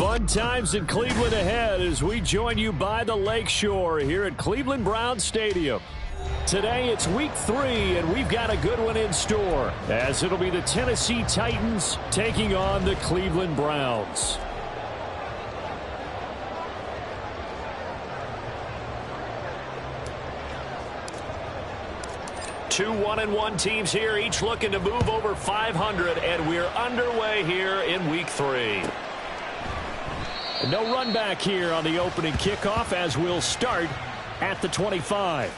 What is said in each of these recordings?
Fun times in Cleveland ahead as we join you by the Lakeshore here at Cleveland Browns Stadium. Today it's week 3, and we've got a good one in store, as it'll be the Tennessee Titans taking on the Cleveland Browns. Two 1-1 teams here, each looking to move over 500, and we're underway here in week 3. No run back here on the opening kickoff, as we'll start at the 25.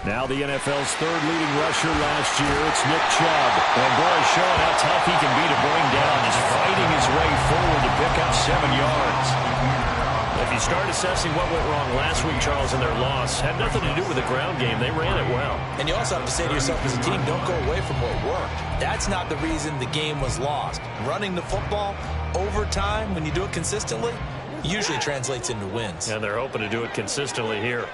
Now the NFL's third leading rusher last year, it's Nick Chubb. And boy, showing how tough he can be to bring down, just fighting his way forward to pick up 7 yards. If you start assessing what went wrong last week, Charles, in their loss, had nothing to do with the ground game. They ran it well. And you also have to say to yourself as a team, don't go away from what worked. That's not the reason the game was lost. Running the football over time, when you do it consistently, usually translates into wins. And they're hoping to do it consistently here.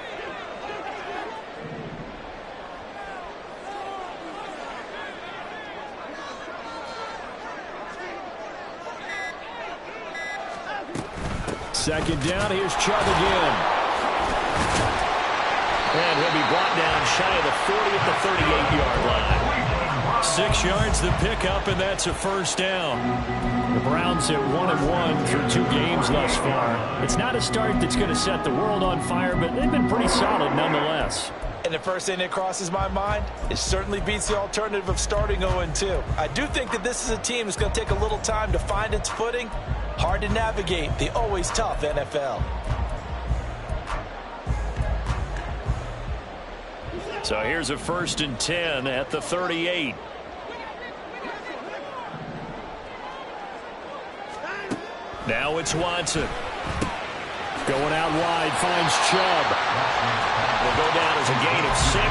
Second down, here's Chubb again. And he'll be brought down shy of the 40 at the 38-yard line. 6 yards the pickup, and that's a first down. The Browns at 1-1 through 2 games thus far. It's not a start that's going to set the world on fire, but they've been pretty solid nonetheless. And the first thing that crosses my mind, it certainly beats the alternative of starting 0-2. I do think that this is a team that's going to take a little time to find its footing. Hard to navigate the always tough NFL. So here's a 1st and 10 at the 38. Now it's Watson. Going out wide, finds Chubb. Will go down as a gain of 6,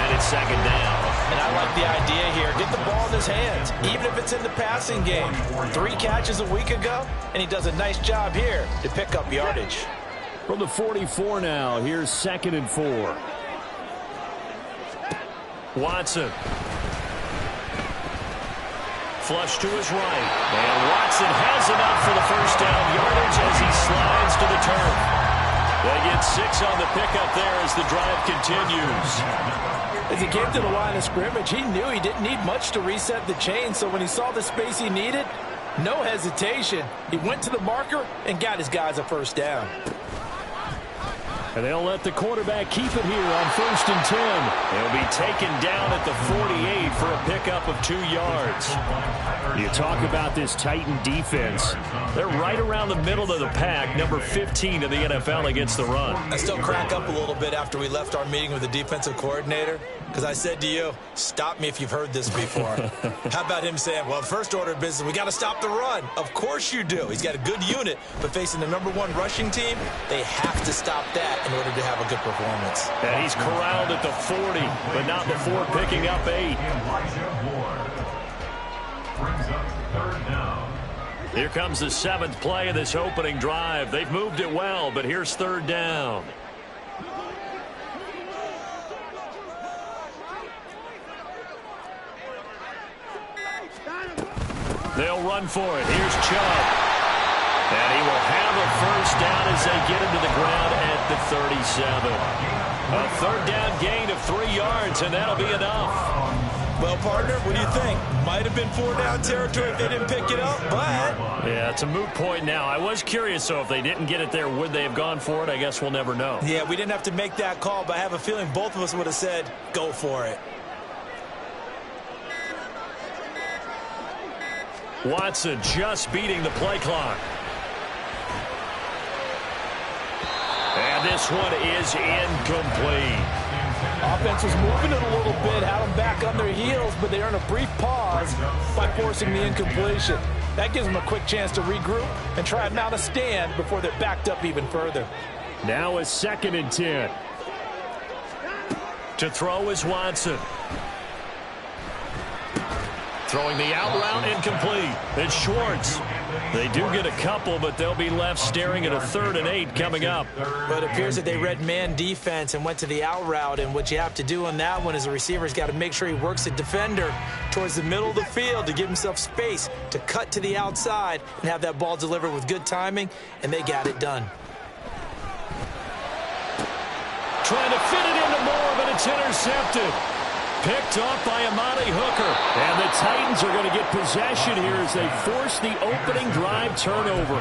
and it's second down. And I like the idea here. Get the ball in his hands, even if it's in the passing game. 3 catches a week ago, and he does a nice job here to pick up yardage. From the 44 now, here's 2nd and 4. Watson. Flush to his right. And Watson has enough for the first down yardage as he slides to the turf. They get 6 on the pickup there as the drive continues. As he came to the line of scrimmage, he knew he didn't need much to reset the chain, so when he saw the space he needed, no hesitation. He went to the marker and got his guys a first down. And they'll let the quarterback keep it here on 1st and 10. He'll be taken down at the 48 for a pickup of 2 yards. You talk about this Titan defense. They're right around the middle of the pack, number 15 in the NFL against the run. I still crack up a little bit after we left our meeting with the defensive coordinator, because I said to you, stop me if you've heard this before. How about him saying, well, first order of business, we got to stop the run. Of course you do. He's got a good unit, but facing the number 1 rushing team, they have to stop that in order to have a good performance. And he's corralled at the 40, but not before picking up 8. Here comes the 7th play of this opening drive. They've moved it well, but here's 3rd down. They'll run for it. Here's Chubb. And he will have a first down as they get him to the ground at the 37. A 3rd down gain of 3 yards, and that'll be enough. Well, partner, what do you think? Might have been 4-down territory if they didn't pick it up, but... Yeah, it's a moot point now. I was curious, so if they didn't get it there, would they have gone for it? I guess we'll never know. Yeah, we didn't have to make that call, but I have a feeling both of us would have said, go for it. Watson just beating the play clock. And this one is incomplete. Offense was moving it a little bit, had them back on their heels, but they earned a brief pause by forcing the incompletion. That gives them a quick chance to regroup and try and mount a stand before they're backed up even further. Now a 2nd and 10. To throw is Watson. Throwing the out route incomplete. It's Schwartz. They do get a couple, but they'll be left staring at a 3rd and 8 coming up. But it appears that they read man defense and went to the out route, and what you have to do on that one is the receiver's got to make sure he works the defender towards the middle of the field to give himself space to cut to the outside and have that ball delivered with good timing, and they got it done. Trying to fit it into Moore, but it's intercepted. Picked off by Amani Hooker. And the Titans are going to get possession here as they force the opening drive turnover.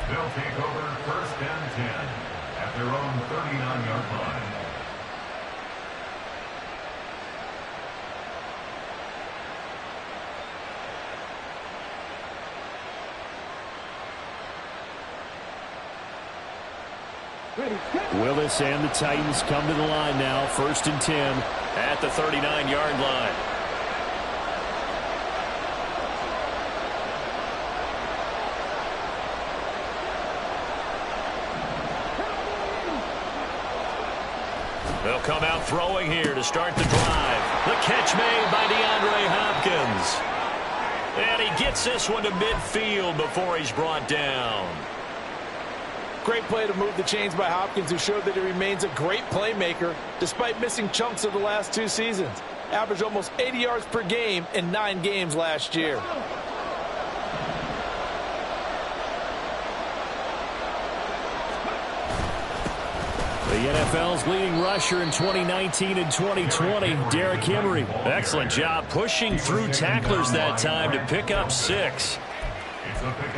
They'll take over 1st and 10 at their own 39-yard line. Willis and the Titans come to the line now. 1st and 10 at the 39-yard line. They'll come out throwing here to start the drive. The catch made by DeAndre Hopkins. And he gets this one to midfield before he's brought down. Great play to move the chains by Hopkins, who showed that he remains a great playmaker despite missing chunks of the last 2 seasons. Averaged almost 80 yards per game in 9 games last year. The NFL's leading rusher in 2019 and 2020, Derrick Henry. Excellent job pushing through tacklers that time to pick up 6.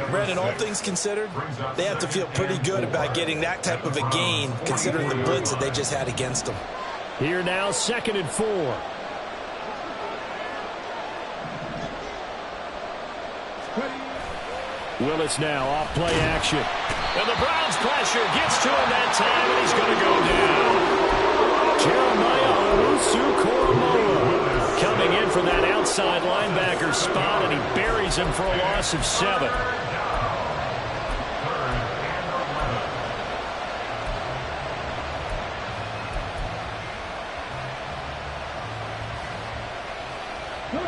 Brandon, all things considered, they have to feel pretty good about getting that type of a gain, considering the blitz that they just had against them. Here now, 2nd and 4. Willis now off play action. And the Browns pressure gets to him that time, and he's going to go down. Jeremiah Owusu-Koramoah coming in from that outside linebacker spot, and he buries him for a loss of 7.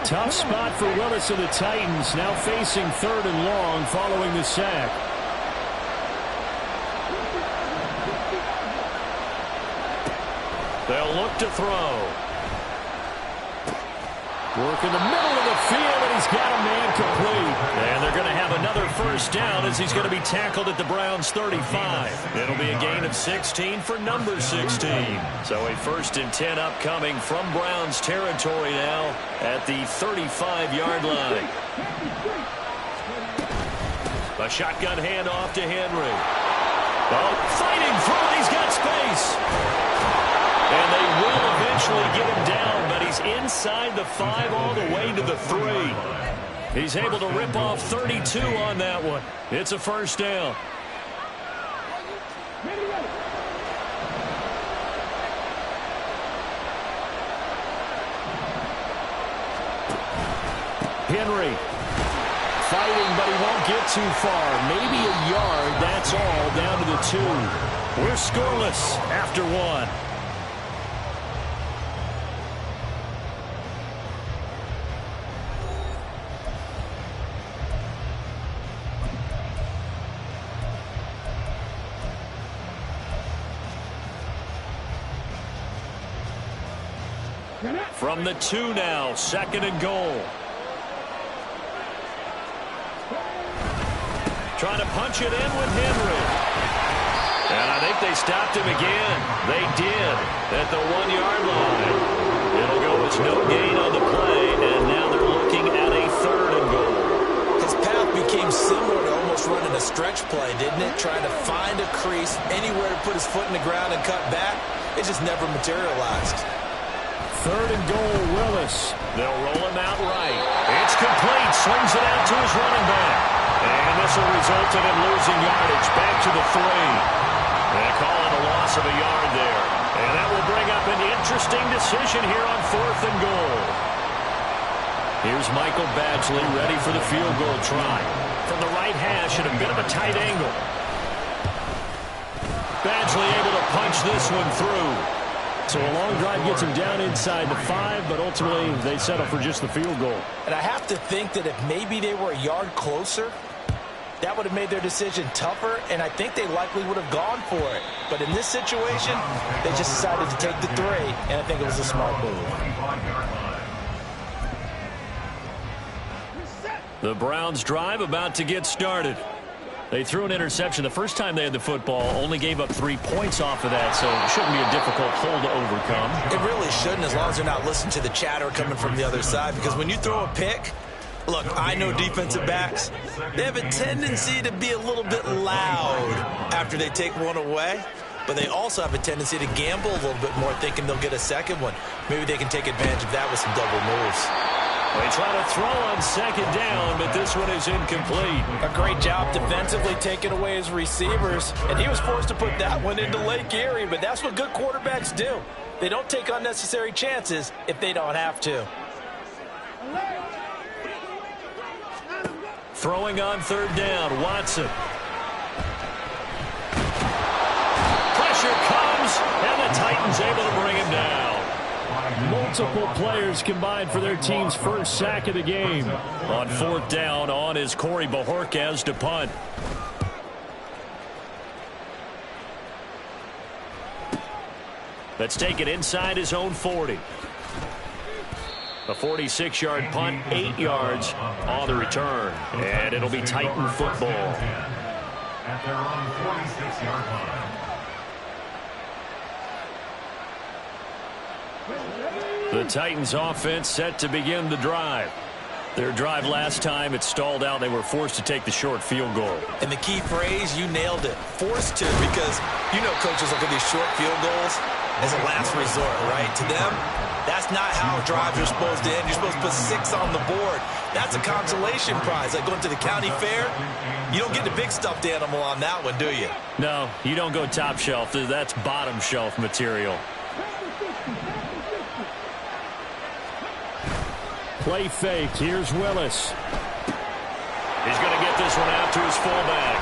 Tough spot for Willis and the Titans, now facing 3rd and long following the sack. They'll look to throw. Work in the middle of the field, and he's got a man complete. And they're going to have another 1st down as he's going to be tackled at the Browns' 35. It'll be a gain of 16 for number 16. So a 1st and 10 upcoming from Browns territory now at the 35-yard line. A shotgun handoff to Henry. Oh, fighting through it. He's got space. And they will eventually get him down, but he's inside the 5 all the way to the 3. He's able to rip off 32 on that one. It's a 1st down. Henry fighting, but he won't get too far. Maybe a yard, that's all, down to the 2. We're scoreless after 1. From the 2 now, 2nd and goal. Trying to punch it in with Henry. And I think they stopped him again. They did at the 1-yard line. It'll go as no gain on the play, and now they're looking at a 3rd and goal. His path became similar to almost running a stretch play, didn't it? Trying to find a crease, anywhere to put his foot in the ground and cut back. It just never materialized. 3rd and goal, Willis. They'll roll him out right. It's complete. Swings it out to his running back. And this will result in him losing yardage back to the 3. They call it a loss loss of a yard there. And that will bring up an interesting decision here on 4th and goal. Here's Michael Badgley ready for the field goal try. From the right hash at a bit of a tight angle. Badgley able to punch this one through. So a long drive gets him down inside the 5, but ultimately they settle for just the field goal. And I have to think that if maybe they were a yard closer, that would have made their decision tougher, and I think they likely would have gone for it. But in this situation, they just decided to take the 3, and I think it was a smart move. The Browns drive about to get started. They threw an interception the first time they had the football, only gave up 3 points off of that, so it shouldn't be a difficult hole to overcome. It really shouldn't, as long as they're not listening to the chatter coming from the other side, because when you throw a pick, look, I know defensive backs, they have a tendency to be a little bit loud after they take one away, but they also have a tendency to gamble a little bit more, thinking they'll get a second one. Maybe they can take advantage of that with some double moves. They try to throw on 2nd down, but this one is incomplete. A great job defensively taking away his receivers, and he was forced to put that one into Lake Erie, but that's what good quarterbacks do. They don't take unnecessary chances if they don't have to. Throwing on 3rd down, Watson. Pressure comes, and the Titans able to bring him down. Multiple players combined for their team's first sack of the game. On 4th down, on is Corey Bojorquez to punt. Let's take it inside his own 40. A 46-yard punt, 8 yards on the return. And it'll be Titan football. At their own 46-yard line. The Titans offense set to begin the drive. Their drive last time, it stalled out. They were forced to take the short field goal. And the key phrase, you nailed it. Forced to, because you know coaches look at these short field goals as a last resort, right? To them, that's not how drives are supposed to end. You're supposed to put 6 on the board. That's a consolation prize. Like going to the county fair, you don't get the big stuffed animal on that one, do you? No, you don't go top shelf. That's bottom shelf material. Play fake. Here's Willis. He's going to get this one out to his fullback.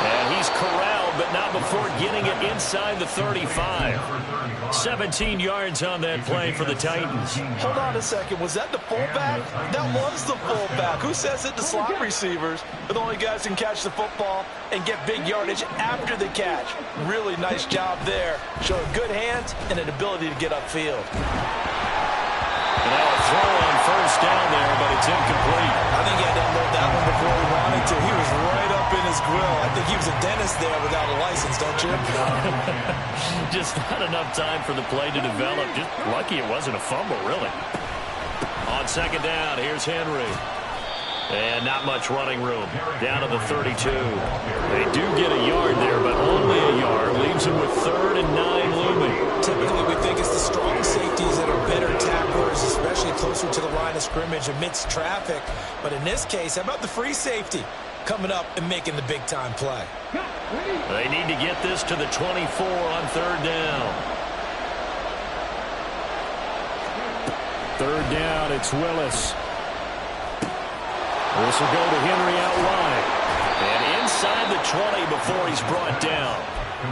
And he's corralled, but not before getting it inside the 35. 17 yards on that play for the Titans. Hold on a second. Was that the fullback? That was the fullback. Who says it? The slot receivers are the only guys who can catch the football and get big yardage after the catch. Really nice job there. Showing good hands and an ability to get upfield. Now a throw on 1st down there, but it's incomplete. I think he had to unload that one before he wanted to. He was right up in his grill. I think he was a dentist there without a license, don't you? Just not enough time for the play to develop. Just lucky it wasn't a fumble, really. On 2nd down, here's Henry. And not much running room. Down to the 32. They do get a yard there, but only a yard. Leaves them with 3rd and 9 looming. Typically, we think it's the strong safeties that are better tacklers, especially closer to the line of scrimmage amidst traffic. But in this case, how about the free safety coming up and making the big-time play? They need to get this to the 24 on 3rd down. 3rd down, it's Willis. This will go to Henry out wide. And inside the 20 before he's brought down.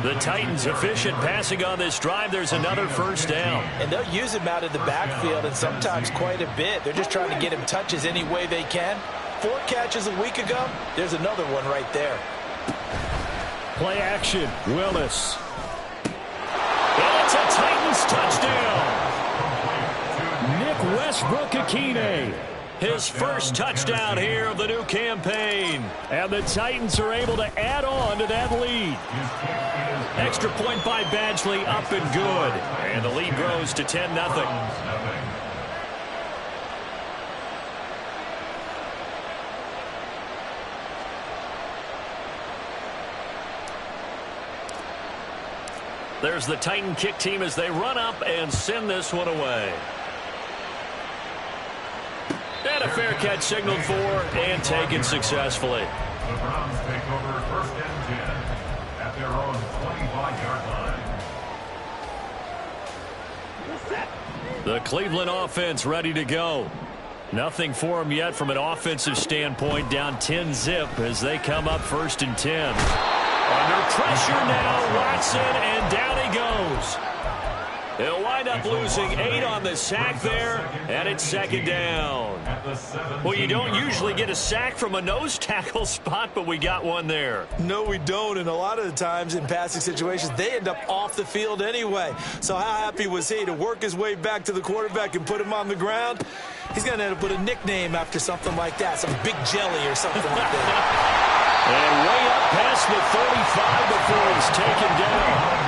The Titans efficient passing on this drive. There's another 1st down. And they'll use him out of the backfield, and sometimes quite a bit. They're just trying to get him touches any way they can. 4 catches a week ago. There's another one right there. Play action. Willis. And it's a Titans touchdown. Nick Westbrook-Ikhine. His first touchdown here of the new campaign. And the Titans are able to add on to that lead. Extra point by Badgley, up and good. And the lead grows to 10-0. There's the Titan kick team as they run up and send this one away. And a fair catch signaled for and taken successfully. The Browns take over 1st and 10 at their own 25-yard line. The Cleveland offense ready to go. Nothing for them yet from an offensive standpoint. Down 10-zip as they come up 1st and 10. Under pressure now, Watson, and down he goes. They'll wind up losing 8 on the sack there, and it's 2nd down. Well, you don't usually get a sack from a nose tackle spot, but we got one there. No, we don't, and a lot of the times in passing situations, they end up off the field anyway. So how happy was he to work his way back to the quarterback and put him on the ground? He's going to end up with a nickname after something like that, some Big Jelly or something like that. And way up past the 35 before he's taken down.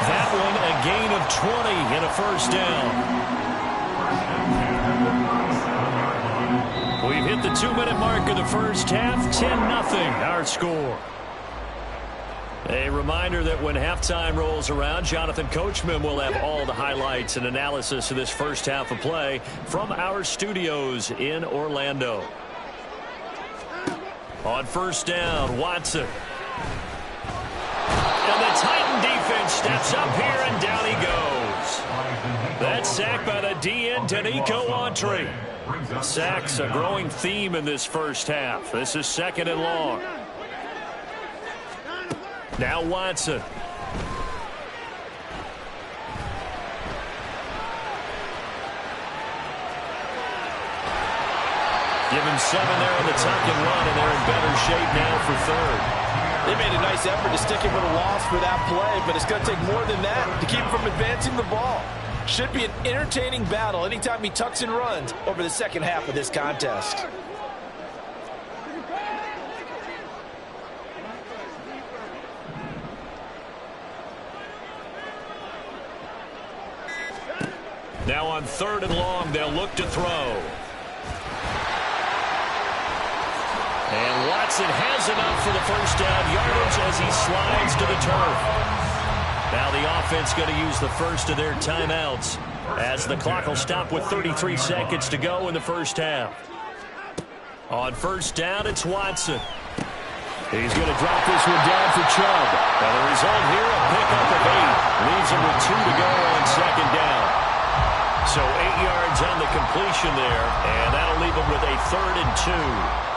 That one a gain of 20 and a 1st down. We've hit the 2-minute mark of the first half. 10-0 our score. A reminder that when halftime rolls around, Jonathan Coachman will have all the highlights and analysis of this first half of play from our studios in Orlando. On 1st down, Watson. And the Titan defense steps up here, and down he goes. That's sacked by the DN, Danico Autry. Sacks a growing theme in this first half. This is 2nd and long. Now Watson. Give him 7 there on the tuck and run, and they're in better shape now for 3rd. They made a nice effort to stick him with a loss for that play, but it's going to take more than that to keep him from advancing the ball. Should be an entertaining battle anytime he tucks and runs over the second half of this contest. Now on 3rd and long, they'll look to throw. And Watson has enough for the 1st down yardage as he slides to the turf. Now the offense going to use the first of their timeouts as the clock will stop with 33 seconds to go in the first half. On 1st down, it's Watson. He's going to drop this one down for Chubb. And the result here, a pickup of 8. Leaves him with 2 to go on 2nd down. So 8 yards on the completion there, and that'll leave him with a 3rd and 2.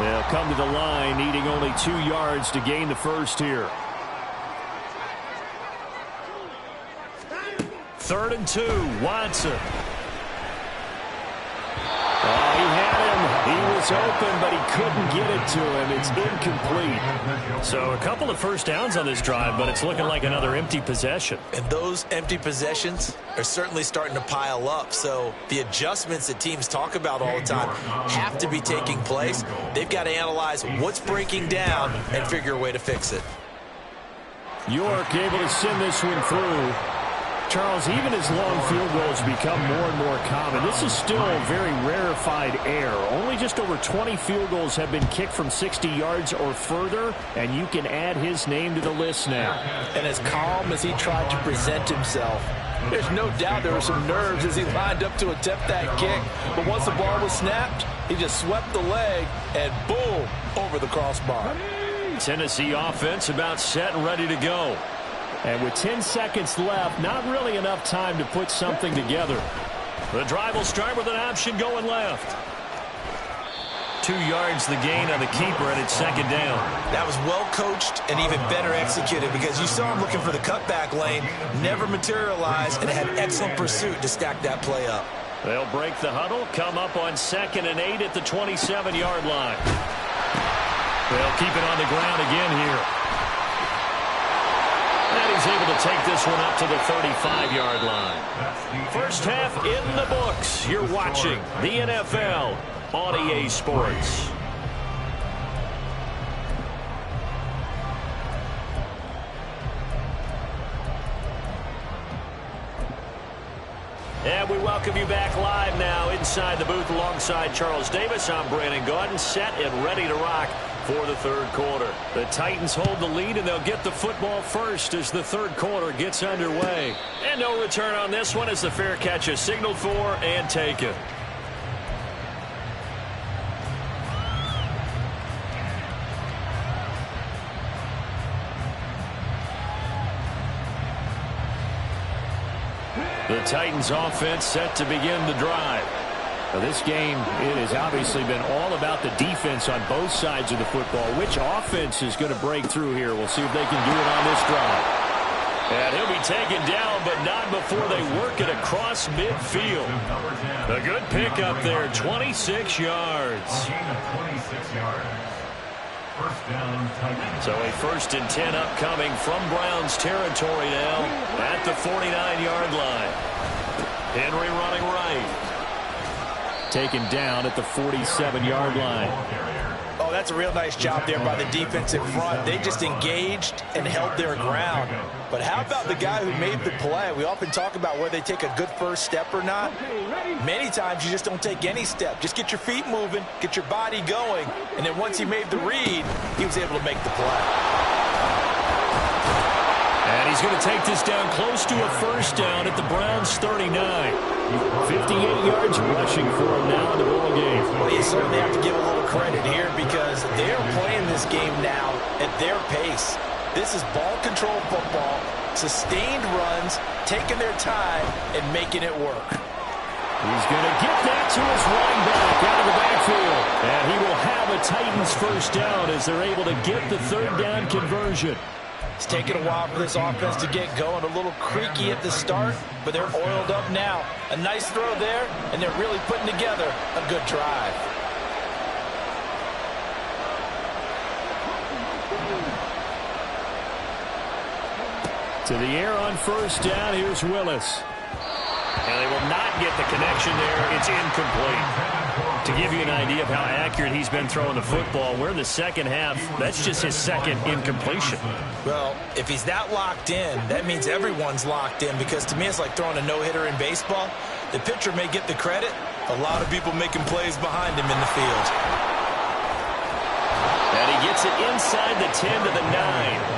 They'll come to the line, needing only 2 yards to gain the first here. 3rd and 2, Watson. Oh, he had him. He was open, but he couldn't get it to him. It's incomplete. So a couple of 1st downs on this drive, but it's looking like another empty possession. And those empty possessions are certainly starting to pile up. So the adjustments that teams talk about all the time have to be taking place. They've got to analyze what's breaking down and figure a way to fix it. York able to send this one through. Charles, even as long field goals become more and more common, this is still a very rarefied air. Only just over 20 field goals have been kicked from 60 yards or further, and you can add his name to the list now. And as calm as he tried to present himself, there's no doubt there were some nerves as he lined up to attempt that kick. But once the ball was snapped, he just swept the leg and boom, over the crossbar. Tennessee offense about set and ready to go. And with 10 seconds left, not really enough time to put something together. The drive will start with an option going left. 2 yards the gain on the keeper, and it's 2nd down. That was well coached and even better executed because you saw him looking for the cutback lane, never materialized, and had excellent pursuit to stack that play up. They'll break the huddle, come up on 2nd and 8 at the 27-yard line. They'll keep it on the ground again here. And he's able to take this one up to the 35-yard line. First half in the books. You're watching the NFL on EA Sports. And we welcome you back live now inside the booth alongside Charles Davis. I'm Brandon Gaudin, set and ready to rock for the third quarter. The Titans hold the lead, and they'll get the football first as the third quarter gets underway. And no return on this one as the fair catch is signaled for and taken. The Titans offense set to begin the drive. Now, this game, it has obviously been all about the defense on both sides of the football. Which offense is going to break through here? We'll see if they can do it on this drive. And he'll be taken down, but not before they work it across midfield. A good pickup there, 26 yards. So a 1st and 10 upcoming from Browns territory now at the 49-yard line. Henry running right. Taken down at the 47-yard line. Oh, that's a real nice job there by the defensive front. They just engaged and held their ground. But how about the guy who made the play? We often talk about whether they take a good first step or not. Many times you just don't take any step. Just get your feet moving, get your body going, and then once he made the read, he was able to make the play. And he's going to take this down close to a 1st down at the Browns' 39. 58 yards rushing for him now in the ball game. Well, you certainly have to give a little credit here because they're playing this game now at their pace. This is ball control football, sustained runs, taking their time, and making it work. He's going to get that to his running back out of the backfield. And he will have a Titans 1st down as they're able to get the 3rd down conversion. It's taken a while for this offense to get going. A little creaky at the start, but they're oiled up now. A nice throw there, and they're really putting together a good drive. To the air on 1st down, here's Willis. And they will not get the connection there. It's incomplete. To give you an idea of how accurate he's been throwing the football, we're in the second half. That's just his 2nd incompletion. Well, if he's that locked in, that means everyone's locked in because to me it's like throwing a no-hitter in baseball. The pitcher may get the credit. A lot of people making plays behind him in the field. And he gets it inside the 10 to the 9.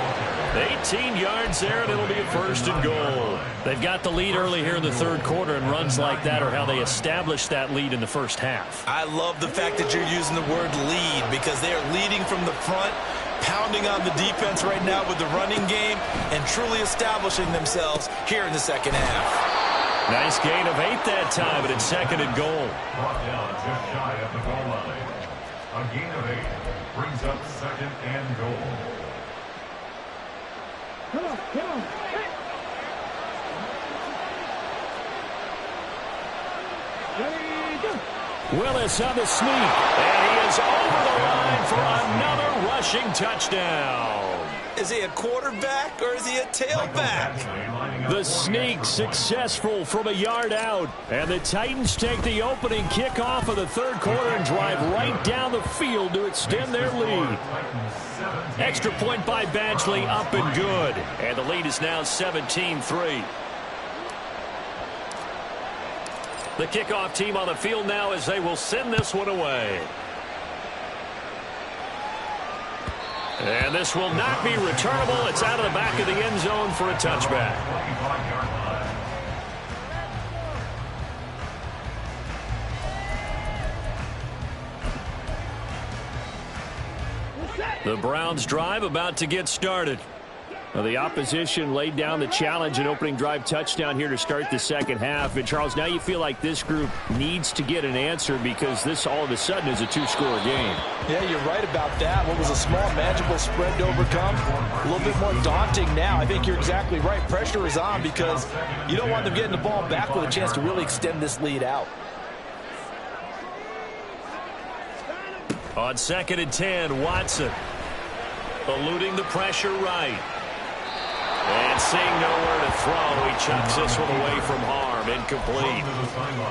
18 yards there, and it'll be a 1st and goal. They've got the lead early here in the 3rd quarter, and runs like that are how they establish that lead in the 1st half. I love the fact that you're using the word lead because they are leading from the front, pounding on the defense right now with the running game, and truly establishing themselves here in the 2nd half. Nice gain of 8 that time, but it's 2nd and goal. Brought down just shy of the goal line. A gain of 8 brings up 2nd and goal. Come on. Hey. Ready, go. Willis on the sneak, and he is over the line for another rushing touchdown. Is he a quarterback or is he a tailback? The sneak successful from a yard out, and the Titans take the opening kickoff of the 3rd quarter and drive right down the field to extend their lead. Extra point by Badgley, up and good. And the lead is now 17-3. The kickoff team on the field now as they will send this one away. And this will not be returnable. It's out of the back of the end zone for a touchback. The Browns drive about to get started. Well, the opposition laid down the challenge and opening drive touchdown here to start the 2nd half. And, Charles, now you feel like this group needs to get an answer because this all of a sudden is a 2-score game. Yeah, you're right about that. What was a small, manageable spread to overcome, a little bit more daunting now. I think you're exactly right. Pressure is on because you don't want them getting the ball back with a chance to really extend this lead out. On 2nd and 10, Watson eluding the pressure right. And seeing nowhere to throw, he chucks this one away from harm. Incomplete.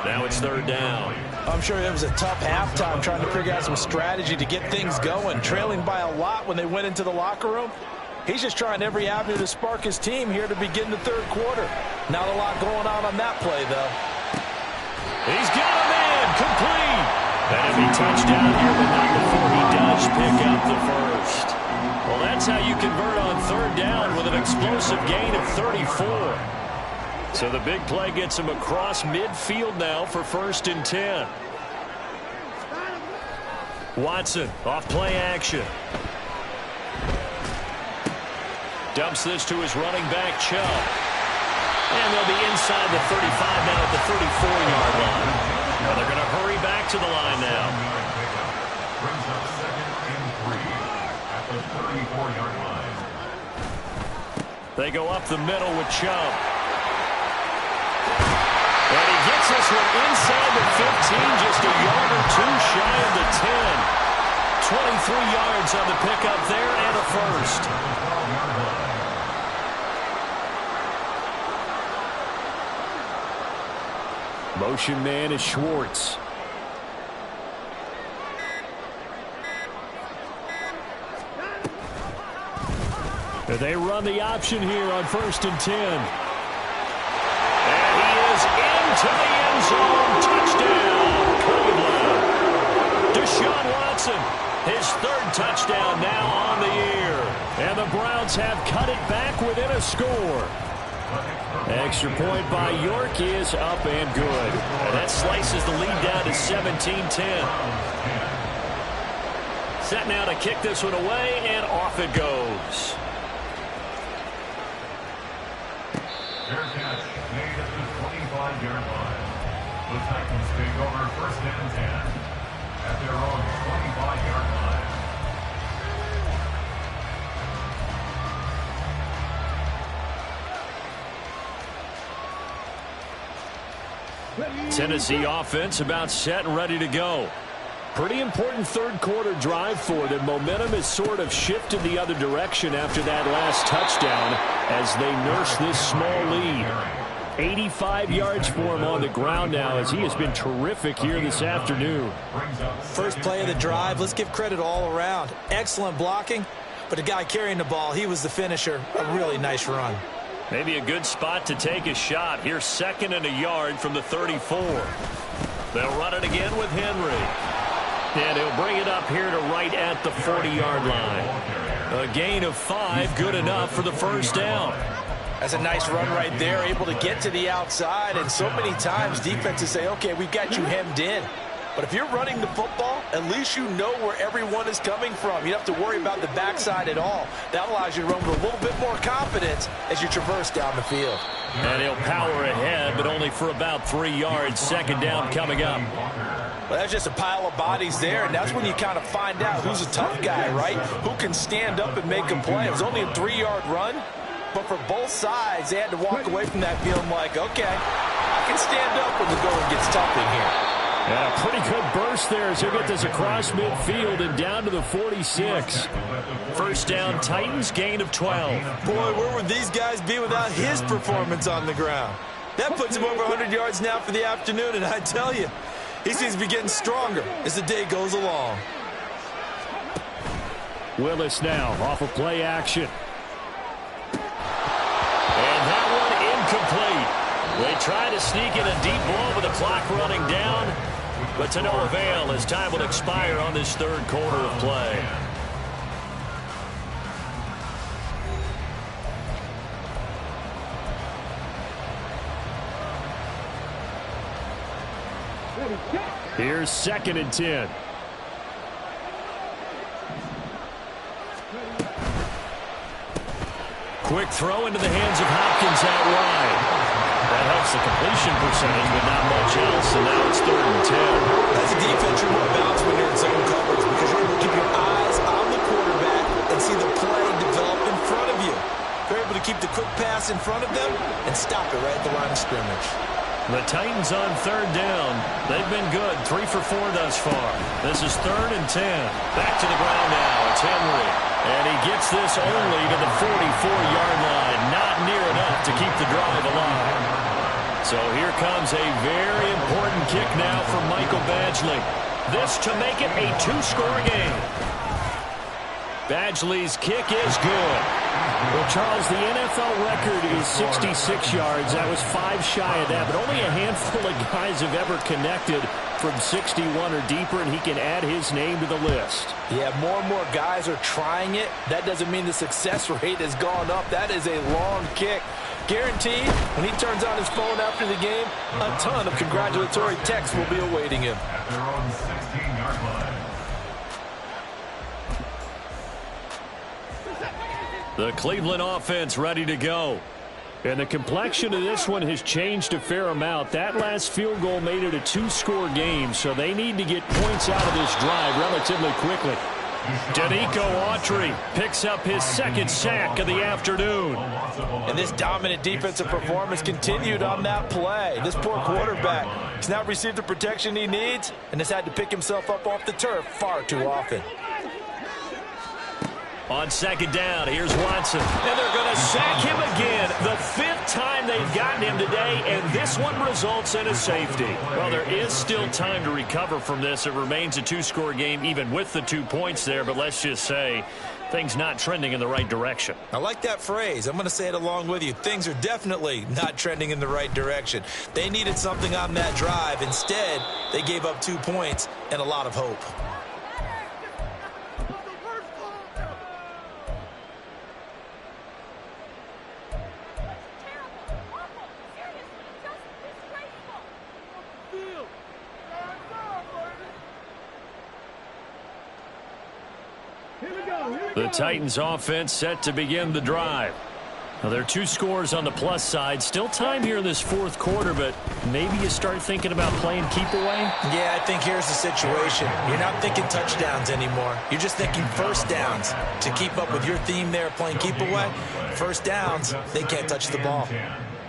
Now it's 3rd down. I'm sure it was a tough halftime trying to figure out some strategy to get things going. Trailing by a lot when they went into the locker room. He's just trying every avenue to spark his team here to begin the 3rd quarter. Not a lot going on that play, though. He's got him in. Complete. That'll be touchdown here, but not before he does pick up the 1st. Well, that's how you convert on 3rd down with an explosive gain of 34. So the big play gets him across midfield now for 1st and 10. Watson off play action. Dumps this to his running back, Chubb. And they'll be inside the 35 now at the 34-yard line. Well, they're going to hurry back to the line now. Brings up second and 3 at the 34-yard line. They go up the middle with Chubb. And he gets this one inside the 15, just a yard or two shy of the 10. 23 yards on the pickup there and a first. Motion man is Schwartz. They run the option here on 1st and 10. And he is into the end zone. Touchdown, Cleveland. Deshaun Watson, his 3rd touchdown now on the year. And the Browns have cut it back within a score. Extra point by York is up and good. And that slices the lead down to 17-10. Set now to kick this one away, and off it goes. Fair catch made at the 25-yard line. The Titans take over 1st and 10 at their own 25-yard line. Tennessee offense about set and ready to go. Pretty important 3rd quarter drive for them. Momentum has sort of shifted the other direction after that last touchdown as they nurse this small lead. 85 yards for him on the ground now as he has been terrific here this afternoon. First play of the drive, let's give credit all around. Excellent blocking, but the guy carrying the ball, he was the finisher. A really nice run. Maybe a good spot to take a shot. Here's 2nd and a yard from the 34. They'll run it again with Henry. And he'll bring it up here to right at the 40-yard line. A gain of 5, good enough for the first down. That's a nice run right there, able to get to the outside. And so many times defenses say, okay, we've got you hemmed in. But if you're running the football, at least you know where everyone is coming from. You don't have to worry about the backside at all. That allows you to run with a little bit more confidence as you traverse down the field. And he'll power ahead, but only for about 3 yards. 2nd down coming up. Well, that's just a pile of bodies there, and that's when you kind of find out who's a tough guy, right? Who can stand up and make a play. It was only a 3-yard run, but for both sides, they had to walk away from that feeling like, okay, I can stand up when the going gets tough in here. And a pretty good burst there as he'll get this across midfield and down to the 46. First down, Titans, gain of 12. Boy, where would these guys be without his performance on the ground? That puts him over 100 yards now for the afternoon, and I tell you, he seems to be getting stronger as the day goes along. Willis now off of play action. And that one incomplete. They try to sneak in a deep ball with the clock running down, but to no avail as time will expire on this 3rd quarter of play. Here's 2nd and 10. Quick throw into the hands of Hopkins out wide. That helps the completion percentage, but not much else, and now it's 3rd and 10. As a defense, you're more balanced when you're in zone coverage because you're able to keep your eyes on the quarterback and see the play develop in front of you. You're able to keep the quick pass in front of them and stop it right at the line of scrimmage. The Titans on 3rd down. They've been good, 3 for 4 thus far. This is 3rd and 10. Back to the ground now. It's Henry. And he gets this only to the 44-yard line. Not near enough to keep the drive alive. So here comes a very important kick now from Michael Badgley. This to make it a 2-score game. Badgley's kick is good. Well, Charles, the NFL record is 66 yards. That was 5 shy of that, but only a handful of guys have ever connected from 61 or deeper, and he can add his name to the list. Yeah, more and more guys are trying it. That doesn't mean the success rate has gone up. That is a long kick. Guaranteed, when he turns on his phone after the game, a ton of congratulatory texts will be awaiting him. At their own 16-yard line. The Cleveland offense ready to go. And the complexion of this one has changed a fair amount. That last field goal made it a two-score game, so they need to get points out of this drive relatively quickly. Denico Autry picks up his second sack of the afternoon. And this dominant defensive performance continued on that play. This poor quarterback has not received the protection he needs and has had to pick himself up off the turf far too often. On second down, here's Watson. And they're going to sack him again. The fifth time they've gotten him today, and this one results in a safety. Well, there is still time to recover from this. It remains a two-score game, even with the 2 points there, but let's just say things not trending in the right direction. I like that phrase. I'm going to say it along with you. Things are definitely not trending in the right direction. They needed something on that drive. Instead, they gave up 2 points and a lot of hope. The Titans offense set to begin the drive. Now, there are 2 scores on the plus side. Still time here in this fourth quarter, but maybe you start thinking about playing keep away? Yeah, I think here's the situation. You're not thinking touchdowns anymore. You're just thinking first downs. To keep up with your theme there, playing keep away, first downs, they can't touch the ball.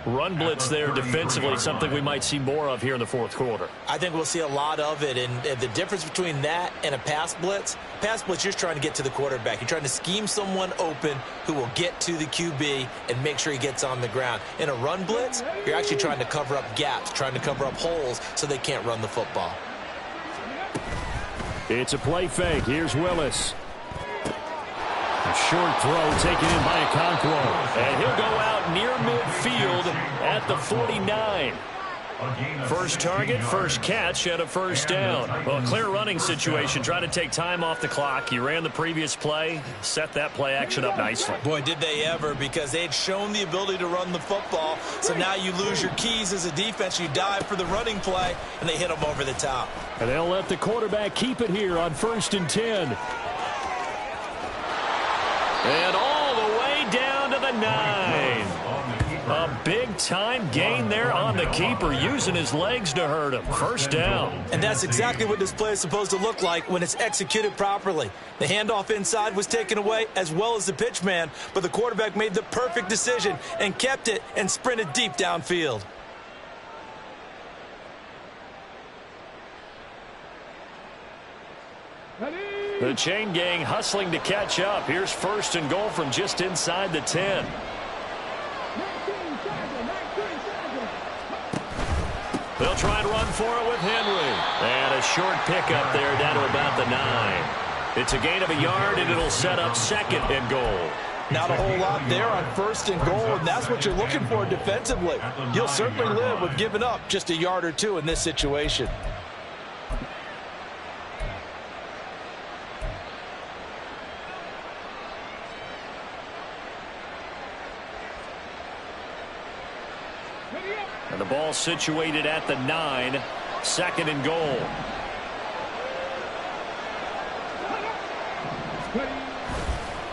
Run blitz there defensively, something we might see more of here in the fourth quarter. I think we'll see a lot of it, and the difference between that and a pass blitz, you're just trying to get to the quarterback. You're trying to scheme someone open who will get to the QB and make sure he gets on the ground. In a run blitz, you're actually trying to cover up gaps, trying to cover up holes so they can't run the football. It's a play fake. Here's Willis. A short throw taken in by Okonkwo. And he'll go out near midfield at the 49. First target, first catch, and a first down. Well, a clear running situation. Trying to take time off the clock. He ran the previous play, set that play action up nicely. Boy, did they ever, because they had shown the ability to run the football. So now you lose your keys as a defense. You dive for the running play, and they hit them over the top. And they'll let the quarterback keep it here on 1st and 10. And all the way down to the 9. A big-time gain there on the keeper, using his legs to hurt him. First down. And that's exactly what this play is supposed to look like when it's executed properly. The handoff inside was taken away, as well as the pitch man, but the quarterback made the perfect decision and kept it and sprinted deep downfield. The chain gang hustling to catch up. Here's 1st and goal from just inside the 10. They'll try and run for it with Henry. And a short pickup there down to about the 9. It's a gain of a yard, and it'll set up 2nd and goal. Not a whole lot there on 1st and goal, and that's what you're looking for defensively. You'll certainly live with giving up just a yard or 2 in this situation. And the ball situated at the 9. 2nd and goal.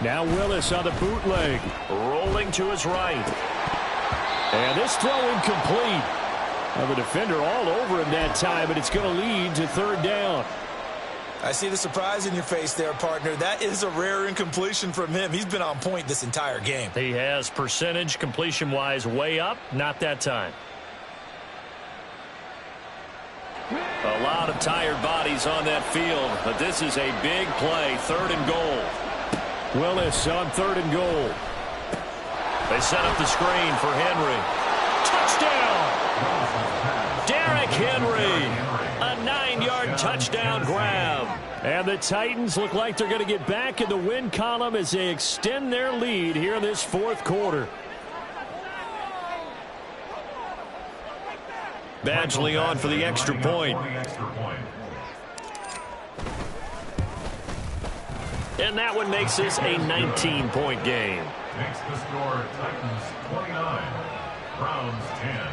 Now Willis on the bootleg. Rolling to his right. And this throw incomplete. Well, the defender all over him that time, but it's going to lead to 3rd down. I see the surprise in your face there, partner. That is a rare incompletion from him. He's been on point this entire game. He has percentage completion-wise way up. Not that time. A lot of tired bodies on that field, but this is a big play. 3rd and goal. Willis on 3rd and goal. They set up the screen for Henry. Touchdown! Derrick Henry. A 9-yard touchdown grab. And the Titans look like they're going to get back in the win column as they extend their lead here in this fourth quarter. Badgley on for the extra point. And that one makes this a 19-point game. Makes the score Titans 29, Browns 10.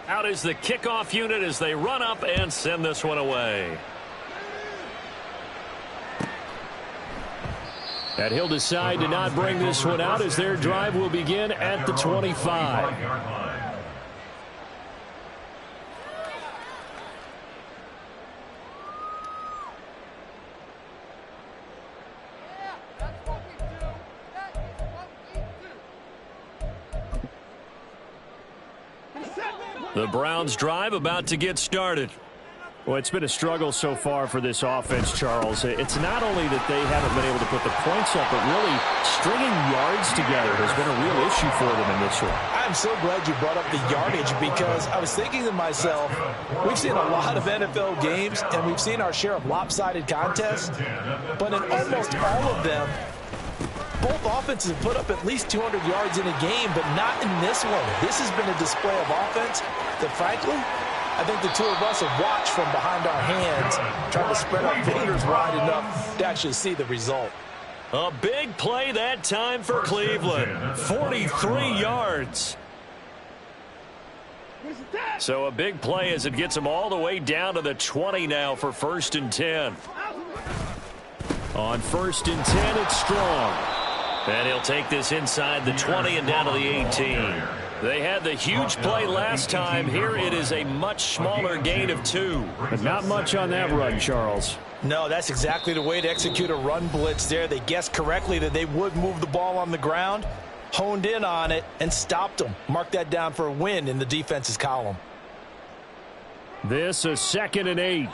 Out is the kickoff unit as they run up and send this one away. And he'll decide to not bring this one out as their drive will begin at the 25. The Browns drive about to get started. Well, it's been a struggle so far for this offense, Charles. It's not only that they haven't been able to put the points up, but really stringing yards together has been a real issue for them in this one. I'm so glad you brought up the yardage because I was thinking to myself, we've seen a lot of NFL games and we've seen our share of lopsided contests, but in almost all of them, both offenses have put up at least 200 yards in a game, but not in this one. This has been a display of offense that, frankly, I think the two of us have watched from behind our hands, trying to spread our fingers wide enough to actually see the result. A big play that time for Cleveland. 43 yards. So a big play as it gets them all the way down to the 20 now for 1st and 10. On 1st and 10, it's Strong. And he'll take this inside the 20 and down to the 18. They had the huge play last time. Here it is a much smaller gain of 2. But not much on that run, Charles. No, that's exactly the way to execute a run blitz there. They guessed correctly that they would move the ball on the ground, honed in on it, and stopped them. Mark that down for a win in the defense's column. This is 2nd and 8.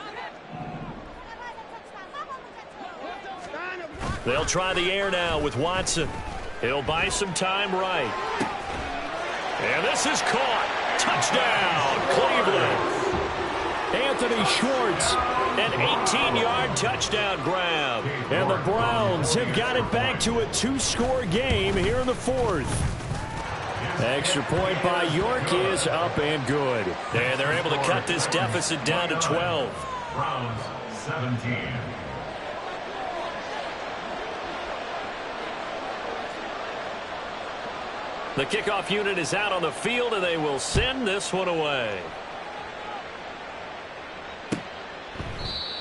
They'll try the air now with Watson. He'll buy some time right. And this is caught. Touchdown, Cleveland. Anthony Schwartz, an 18-yard touchdown grab. And the Browns have got it back to a 2-score game here in the 4th. Extra point by York is up and good. And they're able to cut this deficit down to 12. Browns 17. The kickoff unit is out on the field, and they will send this one away.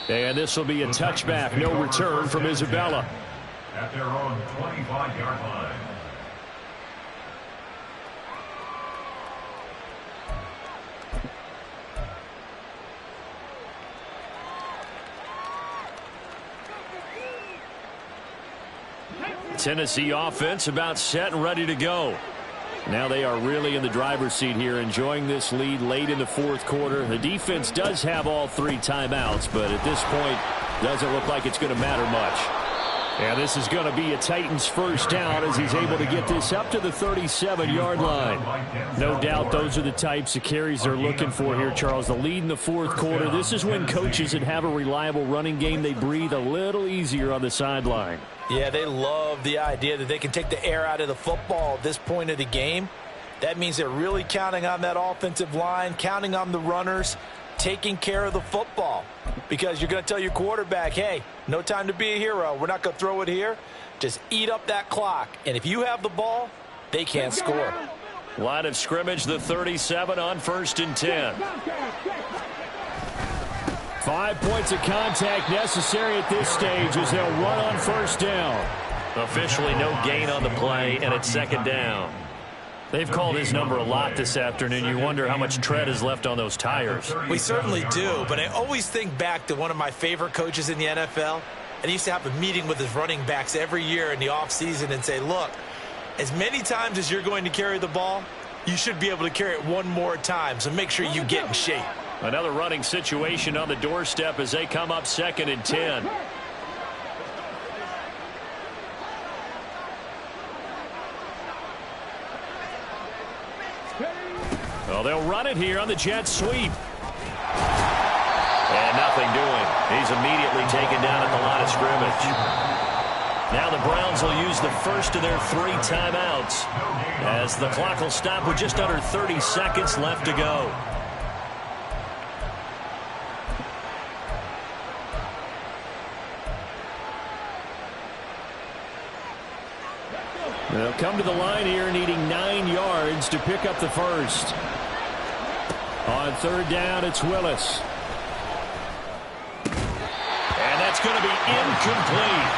And this will be a touchback. No return from Isabella. At their own 25-yard line. Tennessee offense about set and ready to go. Now they are really in the driver's seat here, enjoying this lead late in the 4th quarter. The defense does have all 3 timeouts, but at this point, doesn't look like it's going to matter much. And this is going to be a Titans first down as he's able to get this up to the 37-yard line. No doubt those are the types of carries they're looking for here, Charles. The lead in the 4th quarter. This is when coaches that have a reliable running game, they breathe a little easier on the sideline. Yeah, they love the idea that they can take the air out of the football at this point of the game. That means they're really counting on that offensive line, counting on the runners, taking care of the football. Because you're going to tell your quarterback, hey, no time to be a hero. We're not going to throw it here. Just eat up that clock. And if you have the ball, they can't score. Line of scrimmage, the 37 on 1st and 10. 5 points of contact necessary at this stage as they'll run on 1st down. Officially no gain on the play, and it's 2nd down. They've called his number a lot this afternoon. You wonder how much tread is left on those tires. We certainly do, but I always think back to one of my favorite coaches in the NFL. And he used to have a meeting with his running backs every year in the offseason and say, look, as many times as you're going to carry the ball, you should be able to carry it one more time, so make sure you get in shape. Another running situation on the doorstep as they come up 2nd and 10. Well, they'll run it here on the jet sweep. And nothing doing. He's immediately taken down at the line of scrimmage. Now the Browns will use the first of their 3 timeouts as the clock will stop with just under 30 seconds left to go. They'll come to the line here needing 9 yards to pick up the first. On third down, it's Willis. And that's going to be incomplete.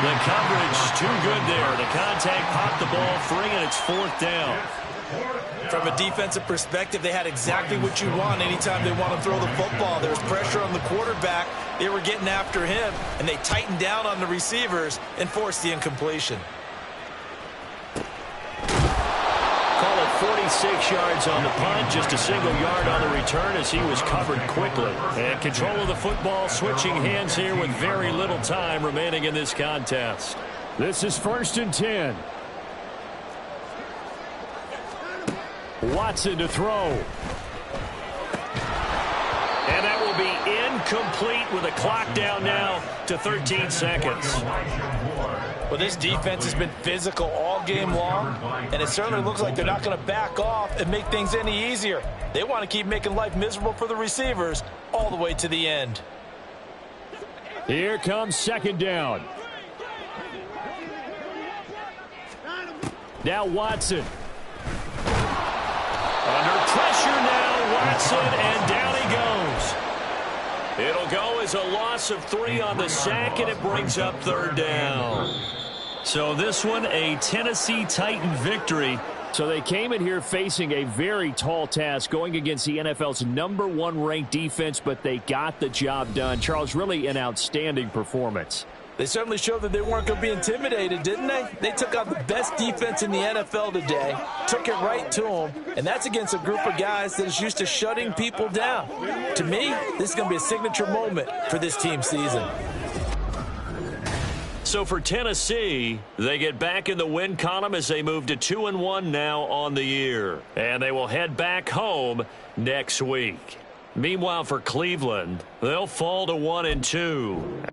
The coverage too good there. The contact popped the ball free, and it's fourth down. From a defensive perspective, they had exactly what you want anytime they want to throw the football. There was pressure on the quarterback. They were getting after him, and they tightened down on the receivers and forced the incompletion. Call it 46 yards on the punt, just a single yard on the return as he was covered quickly. And control of the football switching hands here with very little time remaining in this contest. This is 1st and 10. Watson to throw. And that will be incomplete with a clock down now to 13 seconds. Well, this defense has been physical all game long, and it certainly looks like they're not going to back off and make things any easier. They want to keep making life miserable for the receivers all the way to the end. Here comes 2nd down. Now Watson. Under pressure now, Watson, and down he goes. It'll go as a loss of 3 on the sack, and it brings up 3rd down. So this one, a Tennessee Titan victory. So they came in here facing a very tall task, going against the NFL's #1 ranked defense, but they got the job done. Charles, really an outstanding performance. They certainly showed that they weren't going to be intimidated, didn't they? They took out the best defense in the NFL today, took it right to them, and that's against a group of guys that is used to shutting people down. To me, this is going to be a signature moment for this team season. So for Tennessee, they get back in the win column as they move to 2-1 now on the year. And they will head back home next week. Meanwhile, for Cleveland, they'll fall to 1-2.